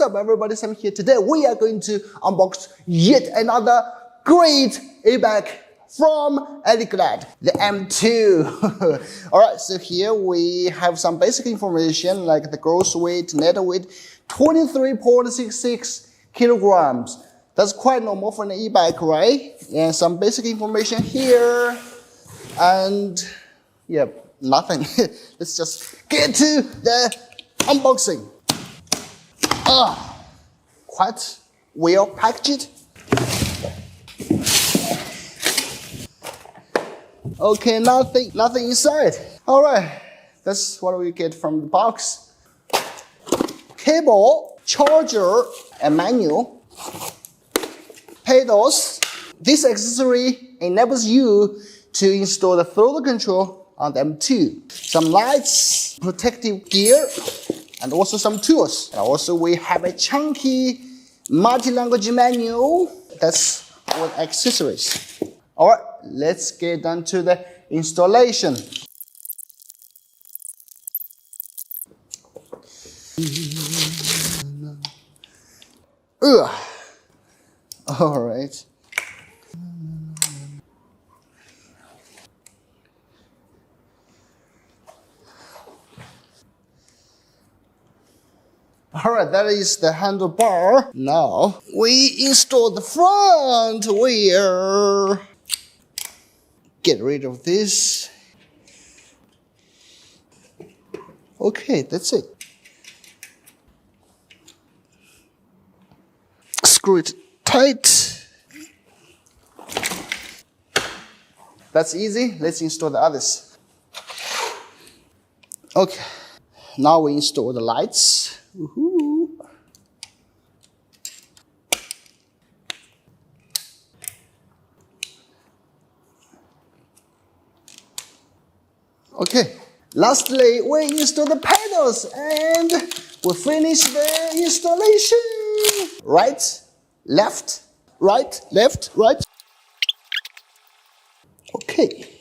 up everybody, Sam here. Today we are going to unbox yet another great e-bike from ELEGLIDE, the M2. Alright, so here we have some basic information like the gross weight, net weight, 23.66 kilograms. That's quite normal for an e-bike, right? And some basic information here. And yeah, nothing. Let's just get to the unboxing. Quite well packaged. Okay, nothing inside. All right, that's what we get from the box. Cable, charger, a manual, pedals. This accessory enables you to install the throttle control on the M2. Some lights, protective gear, and also some tools. And also we have a chunky multi-language manual. That's all accessories. All right, let's get down to the installation. All right. Alright, that is the handlebar. Now, we install the front wheel. Get rid of this. Okay, that's it. Screw it tight. That's easy. Let's install the others. Okay, now we install the lights. Woohoo. Okay, lastly we install the pedals and we finish the installation. Right, left, right, left, right. Okay.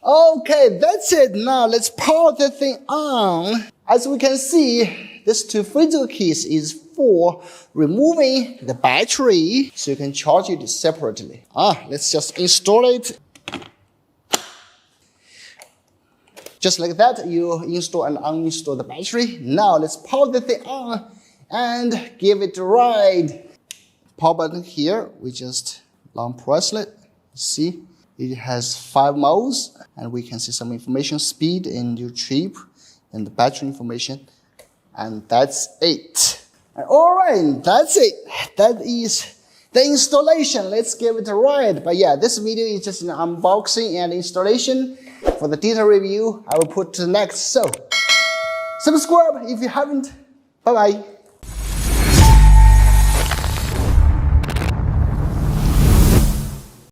Okay, that's it. Now let's power the thing on. As we can see, this two physical keys is for removing the battery, so you can charge it separately. Let's just install it. Just like that, you install and uninstall the battery. Now let's power the thing on and give it a ride. Power button here, we just long press it. See? It has 5 modes, and we can see some information, speed and your trip, and the battery information, and that's it. Alright, that's it. That is the installation. Let's give it a ride. But yeah, this video is just an unboxing and installation. For the detailed review, I will put to next. So, subscribe if you haven't. Bye bye.